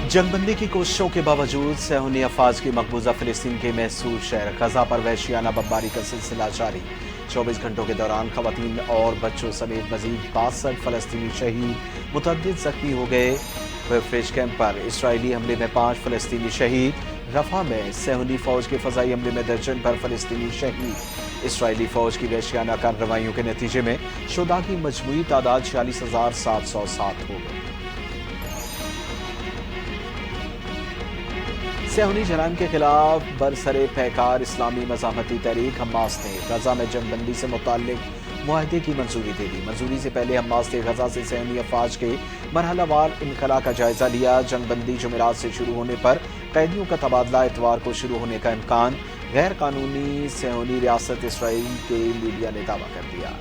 जंग बंदी की कोशिशों के बावजूद सैन्य अफवाज की मकबूजा फिलिस्तीन के महसूर शहर गजा पर वहशियाना बमबारी का सिलसिला जारी। 24 घंटों के दौरान खवातीन और बच्चों समेत मजीद 62 फलस्तीनी शहीद, मुतअद्दिद जख्मी हो गए। रिफ्यूजी कैंप पर इसराइली हमले में 5 फलस्तीनी शहीद। रफा में सैन्य फौज के फजाई हमले में दर्जन भर फलस्तीनी शहीद। इसराइली फौज की वहशियाना कार्रवाइयों के नतीजे में शुहदा की मजमूई तादाद 46,707 हो गई। सैन्य जराइम के खिलाफ बरसरे पैकार इस्लामी मज़ाहमती तहरीक हमास ने गजा में जंग बंदी से मुताल्लिक मुआहदे की मंजूरी दे दी। मंजूरी से पहले हमास ने गजा से सैन्य अफवाज के मरहलावार इनखला का जायजा लिया। जंग बंदी जुमेरात से शुरू होने पर कैदियों का तबादला इतवार को शुरू होने का इम्कान। गैर कानूनी सैन्य रियासत इसराइल के मीडिया ने दावा कर दिया।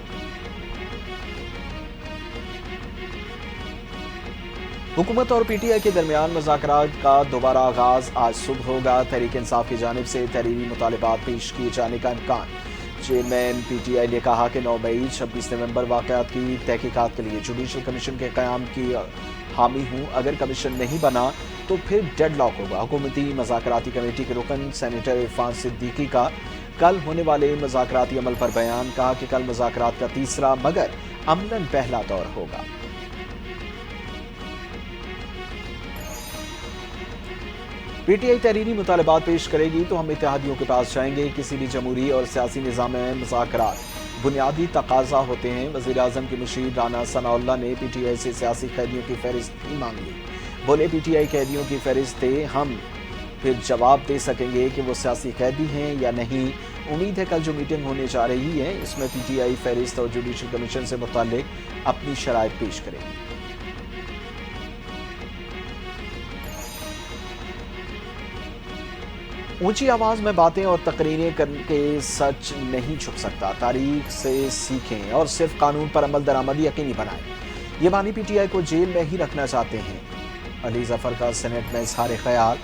हुकूमत और पीटीआई के दरमियान मुज़ाकरात का दोबारा आगाज आज सुबह होगा। तहरीक इंसाफ की जानिब से तहरीरी मुतालिबात पेश किए जाने का इम्कान। चेयरमैन पीटीआई ने कहा कि 9 मई 26 नवंबर वाक़यात की तहकीकात के लिए जुडिशल कमीशन के क़याम की हामी हूँ। अगर कमीशन नहीं बना तो फिर डेडलॉक होगा। हुकूमती मुज़ाकराती कमेटी के रुकन सेनेटर इरफान सिद्दीकी का कल होने वाले मुज़ाकराती अमल पर बयान। कहा कि कल मुज़ाकरात का तीसरा मगर अमलन पहला दौर होगा। पीटीआई तहरीरी मुतालिबात पेश करेगी तो हम इत्तेहादियों के पास जाएंगे। किसी भी जमहूरी और सियासी निज़ाम में मुज़ाकरात बुनियादी तकाजा होते हैं। वज़ीर आज़म के मुशीर राना सनाउल्लाह ने पीटीआई से सियासी कैदियों की फहरिस्त भी मांग ली। बोले पीटीआई कैदियों की फहरिस्त दे, हम फिर जवाब दे सकेंगे कि वो सियासी कैदी हैं या नहीं। उम्मीद है कल जो मीटिंग होने जा रही है इसमें पीटीआई फहरिस्त और जुडिशल कमीशन से मुताल्लिक अपनी शराइत पेश करेगी। ऊंची आवाज में बातें और तकरीरें करके सच नहीं छुप सकता। तारीख से सीखें और सिर्फ कानून पर अमल दरामदी यकीनी बनाएं। ये बानी पीटीआई को जेल में ही रखना चाहते हैं। अली जफर का सेनेट में इजहार ख्याल।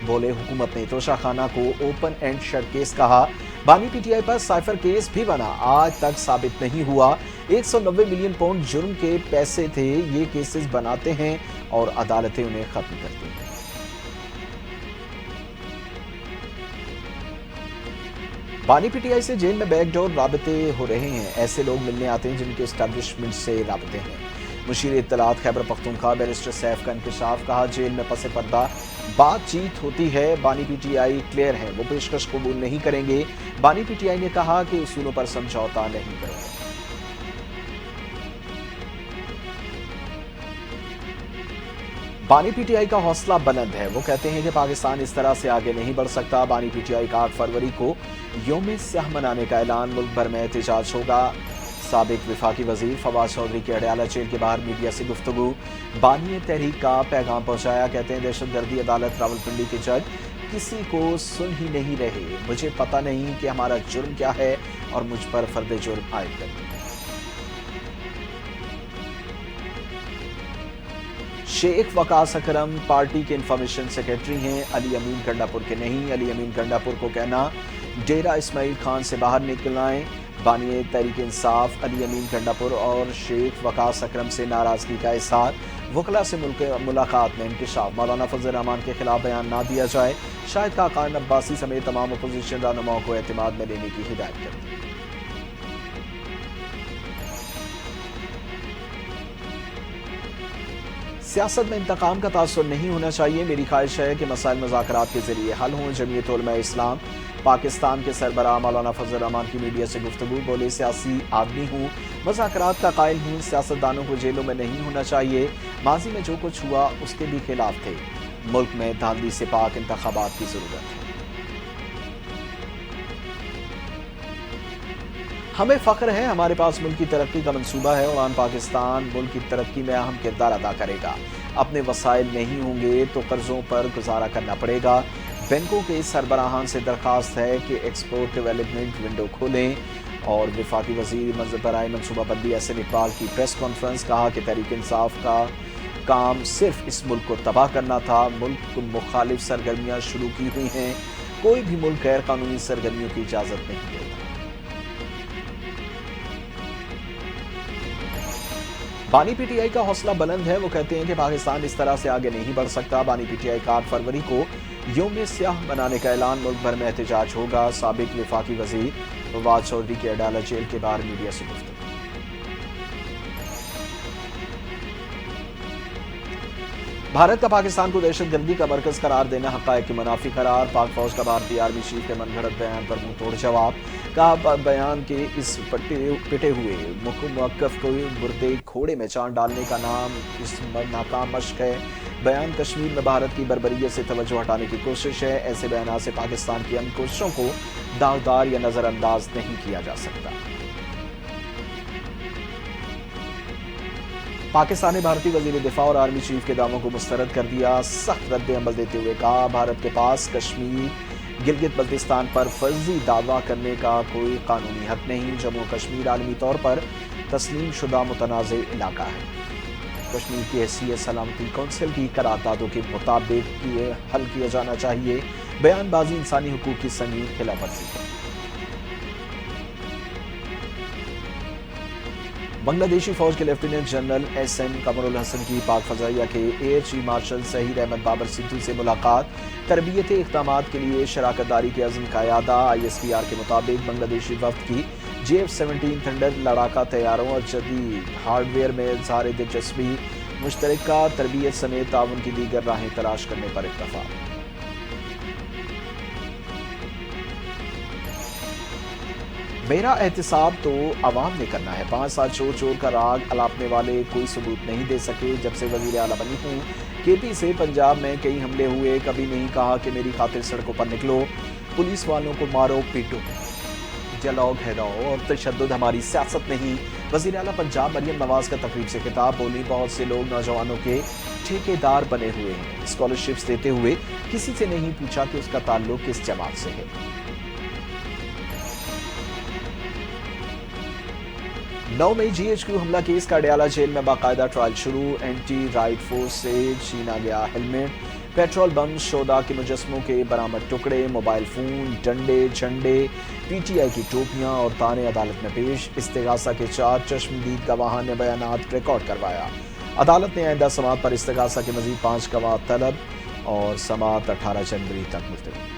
बोले हुकूमत ने तोशाखाना को ओपन एंड शट केस कहा। बानी पीटीआई पर साइफर केस भी बना, आज तक साबित नहीं हुआ। 190 मिलियन पाउंड जुर्म के पैसे थे। ये केसेस बनाते हैं और अदालतें उन्हें खत्म करती हैं। बानी पीटीआई से जेल में बैकडोर राबते हो रहे हैं। ऐसे लोग मिलने आते हैं जिनके एस्टैब्लिशमेंट से राबते हैं। मुशीर इत्तलात खैबर पख्तूनख्वा बैरिस्टर सैफ का इंकशाफ। कहा जेल में पसे पर्दा बातचीत होती है। बानी पीटीआई क्लियर है, वो पेशकश कबूल नहीं करेंगे। बानी पीटीआई ने कहा कि उसूलों पर समझौता नहीं करेंगे। बानी पीटीआई का हौसला बुलंद है। वो कहते हैं कि पाकिस्तान इस तरह से आगे नहीं बढ़ सकता। बानी पीटीआई का 8 फरवरी को यौम स्याह मनाने का ऐलान। मुल्क भर में एहतजाज होगा। साबिक विफाकी वजीर फवाद चौधरी के अडयाला जेल के बाहर मीडिया से गुफ्तगू। बानी तहरीक का पैगाम पहुंचाया। कहते हैं दहशतगर्दी अदालत रावलपिंडी के जज किसी को सुन ही नहीं रहे। मुझे पता नहीं कि हमारा जुर्म क्या है और मुझ पर फर्द जुर्म आयद करें। शेख वकास अकरम पार्टी के इंफॉर्मेशन सेक्रेटरी हैं, अली अमीन गंडापुर के नहीं। अली अमीन गंडापुर को कहना डेरा इस्माइल खान से बाहर निकल आए। बानी तहरीक इंसाफ अली अमीन गंडापुर और शेख वकास अकरम से नाराजगी का इजहार। वकला से मुलाकात में इंकशाफ। मौलाना फजल रहमान के खिलाफ बयान ना दिया जाए। शाहिद खाकान अब्बासी समेत तमाम अपोजिशन रहनुमाओं को एतमाद में लेने की हिदायत कर दी। सियासत में इंतकाम का तासुर नहीं होना चाहिए। मेरी ख्वाहिश है कि मसाइल मुज़ाकरात के जरिए हल हों। जमीयत उलमा इस्लाम पाकिस्तान के सरबराह मौलाना फजल रहमान की मीडिया से गुफ्तगू। बोले सियासी आदमी हूँ, मुज़ाकरात का कायल हूँ। सियासतदानों को जेलों में नहीं होना चाहिए। माजी में जो कुछ हुआ उसके भी खिलाफ थे। मुल्क में धांधली से पाक इंतखाबात की जरूरत है। हमें फख्र है, हमारे पास मुल्क की तरक्की का मंसूबा है। उड़ान पाकिस्तान मुल्क की तरक्की में अहम किरदार अदा करेगा। अपने वसाइल नहीं होंगे तो कर्जों पर गुजारा करना पड़ेगा। बैंकों के सरबराहान से दरखास्त है कि एक्सपोर्ट डेवलपमेंट विंडो खोलें। और वफाकी वजीर बराए मनसूबाबंदी एहसन इकबाल की प्रेस कॉन्फ्रेंस। कहा कि तहरीक इंसाफ का काम सिर्फ इस मुल्क को तबाह करना था। मुल्क को मुखालिफ सरगर्मियाँ शुरू की हुई हैं। कोई भी मुल्क गैर कानूनी सरगर्मियों की इजाज़त नहीं देता। बानी पीटीआई का हौसला बुलंद है। वो कहते हैं कि पाकिस्तान इस तरह से आगे नहीं बढ़ सकता। बानी पीटीआई का 8 फरवरी को यौम स्याह बनाने का ऐलान, मुल्क भर में एहतजाज होगा। साबिक वफाकी वजीर फवाद चौधरी की अडाला जेल के बाहर मीडिया से गुफ्तगू। भारत का पाकिस्तान को दहशतगर्दी का मरकज करार देना हक़ाइक़ के मुनाफी करार। पाक फौज का भारतीय आर्मी चीफ के मनगढ़ंत बयान पर मुंह तोड़ जवाब। कहा बयान के इस पिटे हुए मुवक्किफ को मुर्दे घोड़े में चांद डालने का नाम इस नाकाम मश्क है। बयान कश्मीर में भारत की बर्बरियत से तवज्जो हटाने की कोशिश है। ऐसे बयान से पाकिस्तान की अमन कोशिशों को दागदार या नजरअंदाज नहीं किया जा सकता। पाकिस्तान ने भारतीय वजीर दिफा और आर्मी चीफ के दावों को मुस्तरद कर दिया। सख्त रद्द अमल देते हुए कहा, भारत के पास कश्मीर गिलगित बल्तिस्तान पर फर्जी दावा करने का कोई कानूनी हक नहीं। जम्मू कश्मीर आलमी तौर पर तस्लीम शुदा मुतनाज़ इलाका है। कश्मीर की हैसियत सलामती कौंसिल की करारदादों के मुताबिक हल किया जाना चाहिए। बयानबाजी इंसानी हुकूक की संगीन खिलाफवर्जी है। बांग्लादेशी फौज के lieutenant general SM Kamrul Hasan की पाक फजाइया के air chief marshal Zaheer Ahmed Babar Sidhu से मुलाकात। तरबियती इक़दामात के लिए शराकतदारी के अज़्म का यादा। ISPR के मुताबिक बांग्लादेशी वफ्द की JF-17 थंडर लड़ाका तैयारों और जदीद हार्डवेयर में इज़हार दिलचस्पी। मुश्तरका तरबियत समेत ताउन की दीगर राहें तलाश करने पर इत्तफाक। मेरा एहतिसाब तो अवाम ने करना है। 5 साल चोर चोर का राग अलापने वाले कोई सबूत नहीं दे सके। जब से वजीर आला बनी हूँ, KP से पंजाब में कई हमले हुए, कभी नहीं कहा कि मेरी खातिर सड़कों पर निकलो, पुलिस वालों को मारो पीटो, जलाओ घेराओ और तशद्दुद हमारी सियासत नहीं। वजीर आला पंजाब मरियम नवाज का तकरीब से खिताब, बोली बहुत से लोग नौजवानों के ठेकेदार बने हुए हैं। स्कॉलरशिप्स देते हुए किसी से नहीं पूछा कि उसका ताल्लुक किस जमात से है। 9 मई GHQ हमला केस का अडयाला जेल में बाकायदा ट्रायल शुरू। एंटी राइट फोर्स से छीना गया हेलमेट, पेट्रोल बम, शोदा के मुजस्मों के बरामद टुकड़े, मोबाइल फोन, डंडे, झंडे, PTI की टोपियां और ताने अदालत में पेश। इस्तिगासा के 4 चश्मदीद गवाहां ने बयानात रिकॉर्ड करवाया। अदालत ने आइंदा समाअत पर इस्तिगासा के मजीद 5 गवाह तलब और समाअत 18 जनवरी तक मुलतवी।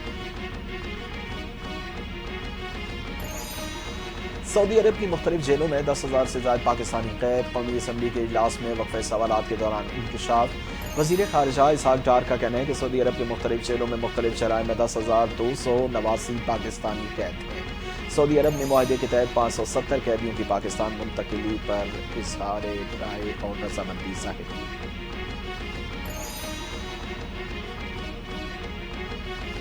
सऊदी अरब की मुख्तलिफ जेलों में 10,000 से ज्यादा पाकिस्तानी कैद। कौमी असम्बली के इजलास में वक्फे सवालात के दौरान इंकशाफ। वजीर खारजा इसहाक डार का कहना है कि सऊदी अरब की मुख्तलिफ जेलों में मुख्तलिफ जराइम में 10,289 पाकिस्तानी कैद हैं। सऊदी अरब ने मुआहदे के तहत 570 कैदियों की पाकिस्तान मुंतकिली पर इजहार राय और रजामंदी जाहिर की।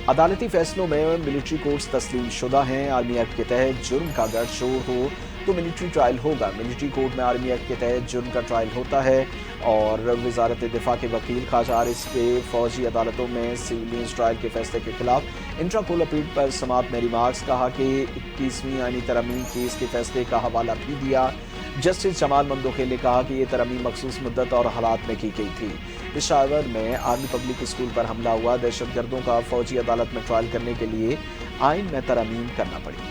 अदालती फैसलों में मिलिट्री कोर्ट्स तस्लीम शुदा हैं। आर्मी एक्ट के तहत जुर्म का अगर शोर हो तो मिलिट्री ट्रायल होगा। मिलिट्री कोर्ट में आर्मी एक्ट के तहत जुर्म का ट्रायल होता है और वजारत दिफा के वकील ख्वाजा आरिस के फौजी अदालतों में सिविलियंस ट्रायल के फैसले के खिलाफ इंट्रा कोल अपील पर समाअत में रिमार्क्स। कहा कि 21वीं आईनी तरमीम केस के फैसले का हवाला भी दिया। जस्टिस जमाल मंदोखेल ने कहा कि ये तरमीम मखसूस मुद्दत और हालात में की गई थी। पेशावर में आर्मी पब्लिक स्कूल पर हमला हुआ। दहशतगर्दों का फौजी अदालत में ट्रायल करने के लिए आइन में तरमीम करना पड़ी।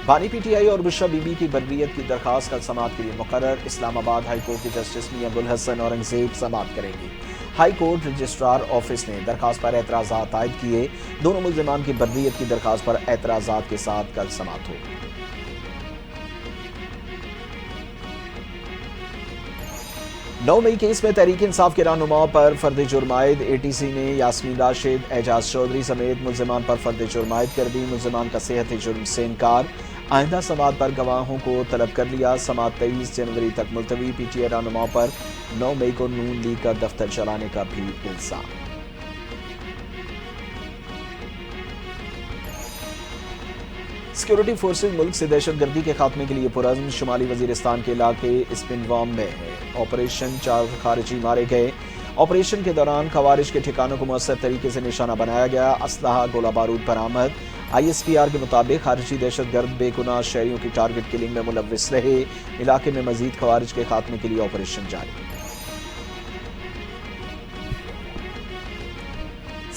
बानी PTI और बुशरा बीबी की बर्रियत की दरखास्त कल समाअत के लिए मुकर्रर। इस्लामाबाद हाई कोर्ट के जस्टिस मियां गुल हसन औरंगजेब समाअत करेंगे। हाई कोर्ट रजिस्ट्रार ऑफिस ने दरखास्त पर एतराज़ात आयद किए। दोनों मुल्ज़िमान की बर्रियत की दरखास्त पर एतराज़ात के साथ कल समाअत होगी। 9 मई केस में तहरीक इंसाफ के रहनुमाओं पर फर्द जुर्म आयद। ATC ने यास्मीन राशिद, एजाज चौधरी समेत मुल्ज़िमान पर फर्द जुर्म आयद कर दी। मुल्ज़िमान का सेहत जुर्म से इनकार। आइंदा समाअत पर गवाहों को तलब कर लिया। समाअत 23 जनवरी तक मुलतवी। PTI रहनुमाओं पर 9 मई को नून लीग का दफ्तर चलाने का भी इल्जाम। सिक्योरिटी फोर्सेज मुल्क से दहशतगर्दी के खात्मे के लिए पुरअज़्म। शुमाली वजीरिस्तान के इलाके स्पिनवाम में है ऑपरेशन। 4 खारिजी मारे गए। ऑपरेशन के दौरान खवारिज के ठिकानों को मुअस्सर तरीके से निशाना बनाया गया। असलहा, गोला बारूद बरामद। ISPR के मुताबिक खारिजी दहशतगर्द बेगुनाह शहरियों की टारगेट किलिंग में मुलव्विस रहे। इलाके में मजीद खवारिज के खात्मे के लिए ऑपरेशन जारी।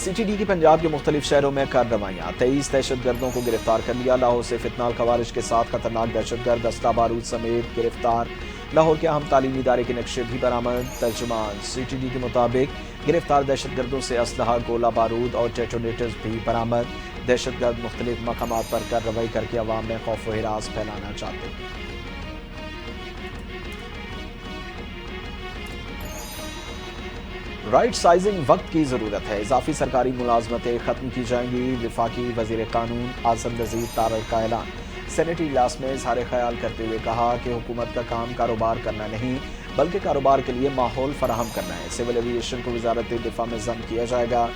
CTD की पंजाब के मुख्तलिफ शहरों में कार्रवाइयाँ, 23 दहशतगर्दों को गिरफ्तार कर लिया। लाहौर से फितनाल खवारिश के साथ खतरनाक दहशतगर्द दस्ता बारूद समेत गिरफ्तार। लाहौर के अहम तालीमी इदारे के नक्शे भी बरामद। तर्जुमान CTD के मुताबिक गिरफ्तार दहशतगर्दों से असलहा, गोला बारूद और डेटोनेटर्स भी बरामद। दहशतगर्द मुख्तलिफ मकामात पर कार्रवाई करके अवाम में खौफ व हिरास फैलाना चाहते हैं। राइट साइजिंग वक्त की जरूरत है, इजाफी सरकारी मुलाजमतें खत्म की जाएंगी। वफाकी वजीर कानून आजम नजीर तारड़ का ऐलान। सेनेटरी इजलास में इजहार ख्याल करते हुए कहा कि हुकूमत का काम कारोबार करना नहीं बल्कि कारोबार के लिए माहौल फराहम करना है। सिविल एविएशन को वजारत दिफा में जम किया जाएगा।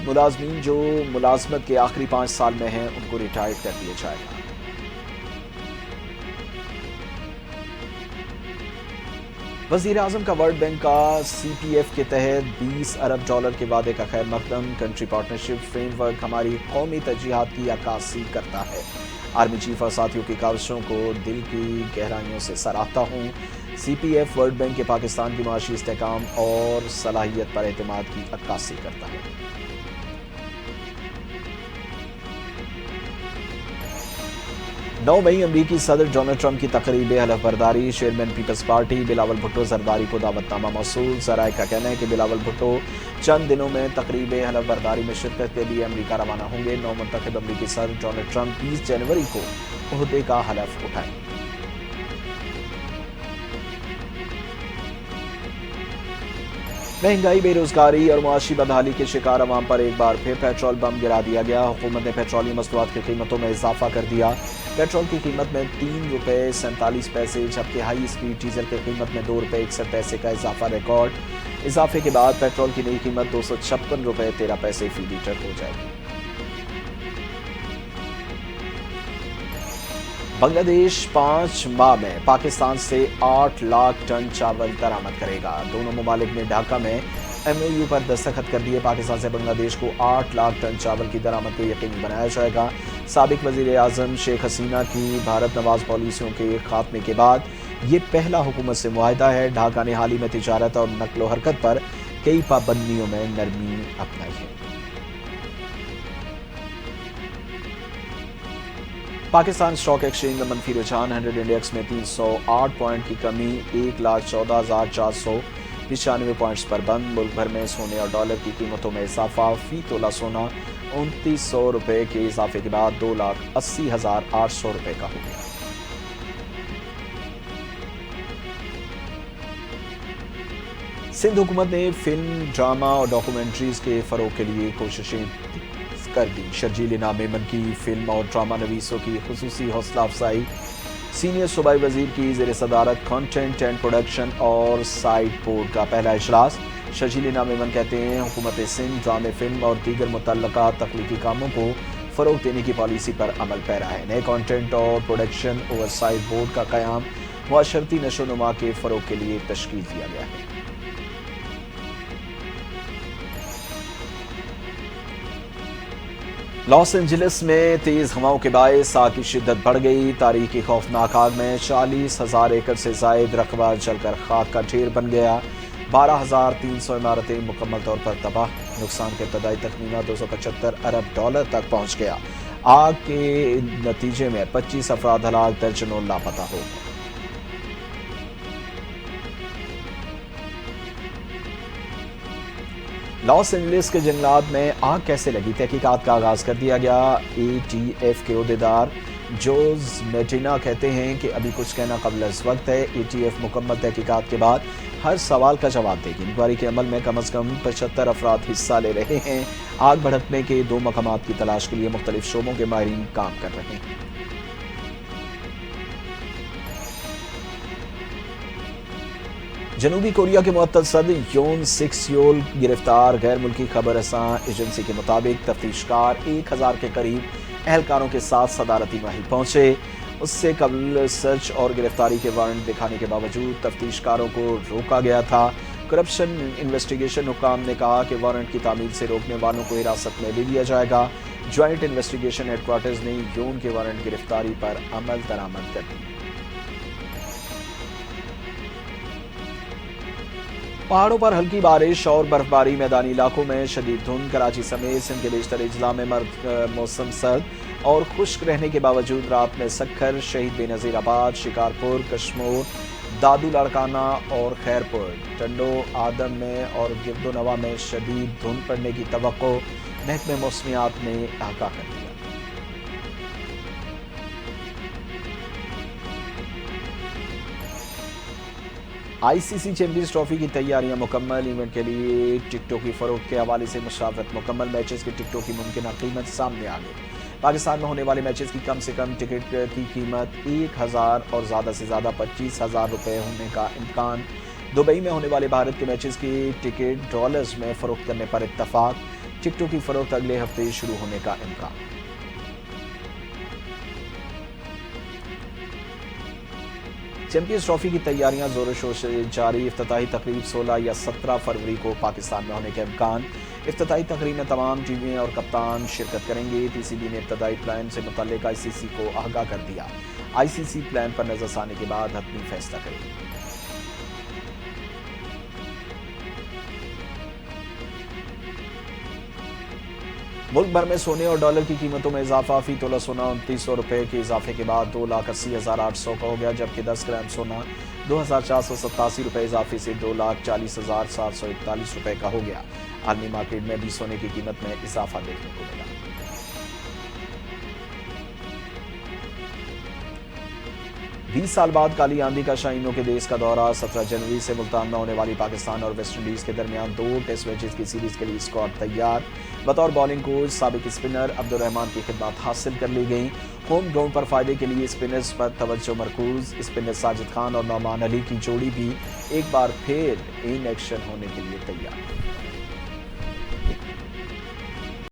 मुलाजमीन जो मुलाजमत के आखिरी 5 साल में हैं उनको रिटायर्ड कर दिया जाएगा। वज़ीर आज़म का वर्ल्ड बैंक का CPF के तहत $20 अरब के वादे का खैर मकदम। कंट्री पार्टनरशिप फ्रेमवर्क हमारी कौमी तरजीहात की अक्कासी करता है। आर्मी चीफ और साथियों की काविशों को दिल की गहराइयों से सराहता हूँ। CPF वर्ल्ड बैंक के पाकिस्तान की माशी इस्तेहकाम और सलाहियत पर एतमाद की अक्कासी करता है। नौ मई अमरीकी सदर डोनाल्ड ट्रंप की तकरीब हलफ बर्दारी। चेयरमैन पीपल्स पार्टी बिलावल भुट्टो जरदारी को दावतनामा मौसूल। जराए का कहना है कि बिलावल भुट्टो चंद दिनों में तकरीब हलफ बर्दारी में शिरकत के लिए अमरीका रवाना होंगे। नौ मुंतखब अमरीकी सदर डोनाल्ड ट्रंप 20 जनवरी को ओहदे का हलफ उठाएंगे। महंगाई, बेरोजगारी और मुआशी बदहाली के शिकार अवाम पर एक बार फिर पेट्रोल बम गिरा दिया गया। हुकूमत ने पेट्रोलियम मसनूआत की कीमतों में इजाफा कर दिया। पेट्रोल की कीमत में ₹3.47, जबकि हाई स्पीड डीजल की कीमत में ₹2.61 का इजाफा रिकॉर्ड। इजाफे के बाद पेट्रोल की नई कीमत ₹256.13 फी लीटर हो जाएगी। बांग्लादेश 5 माह में पाकिस्तान से 8 लाख टन चावल दरामद करेगा। दोनों ममालिक ने ढाका में MOU पर दस्तखत कर दिए। पाकिस्तान से बांग्लादेश को 8 लाख टन चावल की दरामद को यकीनी बनाया जाएगा। साबिक वजीर आजम शेख हसीना की भारत नवाज पॉलिसियों के खात्मे के बाद ये पहला हुकूमत से मुआहदा है। ढाका ने हाल ही में तिजारत और नकलो हरकत पर कई पाबंदियों में नरमी अपनाई है। पाकिस्तान स्टॉक एक्सचेंज में मनफी रुझान। 100 इंडेक्स में 308 पॉइंट की कमी, 1,14,495 पॉइंट्स पर बंद। मुल्क भर में सोने और डॉलर की कीमतों में इजाफा। फी तोला सोना ₹2900 के इजाफे के बाद ₹2,80,800 का हो गया। सिंध हुकूमत ने फिल्म, ड्रामा और डॉक्यूमेंट्रीज के फरोग के लिए कोशिशें कर दी। शर्जील इनाम मेमन की फिल्म और ड्रामा नवीसों की खुसूसी हौसला अफजाई। सीनियर सूबाई वजीर की ज़ेर सदारत कंटेंट एंड प्रोडक्शन और साइट बोर्ड का पहला इजलास। शर्जील इनाम मेमन कहते हैं हुकूमत सिंध ड्रामे, फिल्म और दीगर मुतल्लका तख्लीकी कामों को फ़रोग देने की पॉलिसी पर अमल पैरा है। नए कंटेंट और प्रोडक्शन ओवरसाइट बोर्ड का क़याम मुआशरती नशोनुमा के फ़रोग के लिए तश्कील दिया गया है। लॉस एंजलिस में तेज हवाओं के बायस आग की शिद्दत बढ़ गई। तारीखी खौफनाक आग में 40,000 एकड़ से जायद रकबा जलकर खाक का ढेर बन गया। 12,300 इमारतें मुकम्मल तौर पर तबाह। नुकसान के इब्तदाई तखमीना $275 अरब तक पहुंच गया। आग के नतीजे में 25 अफराद हलाक, दर्जनों लापता हो गए। लॉस एंजलिस के जंगलात में आग कैसे लगी, तहकीकात का आगाज कर दिया गया। ATF के अहदेदार जोज मेटिना कहते हैं कि अभी कुछ कहना कबल इस वक्त है। ATF मुकम्मल तहकीकात के बाद हर सवाल का जवाब देगी। इंक्वायरी के अमल में कम से कम 75 अफराद हिस्सा ले रहे हैं। आग भड़कने के 2 मकामात की तलाश के लिए मुख्तलिफ शोबों के माहिरीन काम कर रहे हैं। जनूबी कोरिया के मुअत्तल सदर योन सिक योल गिरफ्तार। गैर मुल्की खबर रसां एजेंसी के मुताबिक तफ्तीशकार 1000 के करीब एहलकारों के साथ सदारती महल पहुंचे। उससे कबल सर्च और गिरफ्तारी के वारंट दिखाने के बावजूद तफ्तीशकारों को रोका गया था। करप्शन इन्वेस्टिगेशन हुकाम ने कहा कि वारंट की तामील से रोकने वालों को हिरासत में ले लिया जाएगा। ज्वाइंट इन्वेस्टिगेशन हेडक्वार्टर्स ने योन के वारंट गिरफ्तारी पर अमल दरामद कर दी। پہاڑوں پر ہلکی بارش اور برفباری، میدانی علاقوں میں شدید دھند۔ کراچی سمیت سندھ کے بیشتر اضلاع میں موسم سرد اور خشک رہنے کے باوجود رات میں سکھر، شہید بے نظیر آباد، شکارپور، کشمور، دادو لاڑکانہ اور خیرپور، ٹنڈو آدم میں اور گرد و نواح میں شدید دھند پڑنے کی توقع، محکمہ موسمیات نے آگاہ کر دیا۔ آئی سی سی چیمپئنز ٹرافی کی تیاریاں مکمل۔ ایونٹ کے لیے ٹکٹوں کی فروخت کے حوالے سے مشاورت مکمل۔ میچز کی ٹکٹوں کی ممکنہ قیمت سامنے آ گئی۔ پاکستان میں ہونے والے میچز کی کم سے کم ٹکٹ کی قیمت 1,000 اور زیادہ سے زیادہ 25,000 روپے ہونے کا امکان۔ دبئی میں ہونے والے بھارت کے میچز کی ٹکٹ ڈالرز میں فروخت کرنے پر اتفاق۔ ٹکٹوں کی فروخت اگلے ہفتے شروع ہونے کا امکان۔ چیمپئنز ٹرافی کی تیاریاں زور و شور سے جاری۔ افتتاحی تقریب 16 یا 17 فروری کو پاکستان میں ہونے کے امکان۔ افتتاحی تقریب میں تمام ٹیمیں اور کپتان شرکت کریں گے۔ پی سی بی نے ابتدائی پلان سے متعلق آئی سی سی کو آگاہ کر دیا۔ آئی سی سی پلان پر نظر ثانی کے بعد حتمی فیصلہ کرے گی۔ 'ملک بھر میں سونے اور ڈالر کی قیمتوں میں اضافہ۔ فی تولہ سونا 2900 روپے کے اضافے کے بعد 2,80,800 کا ہو گیا، جبکہ 10 گرام سونا 2,487 روپے اضافے سے 2,40,741 روپے کا ہو گیا۔ عالمی مارکیٹ میں بھی سونے کی قیمت میں اضافہ دیکھنے کو ملا۔ 20 سال بعد کالی آندھی کا شاہینوں کے دیس کا دورہ۔ 17 جنوری سے ملتان میں ہونے والی پاکستان اور ویسٹ انڈیز کے درمیان 2 ٹیسٹ میچز کی سیریز کے لیے اسکواڈ تیار۔ بطور بالنگ کوچ سابق اسپنر عبدالرحمان کی خدمات حاصل کر لی گئیں۔ ہوم گراؤنڈ پر فائدے کے لیے اسپنرز پر توجہ مرکوز۔ اسپنر ساجد خان اور نعمان علی کی جوڑی بھی ایک بار پھر ان ایکشن ہونے کے لیے تیار۔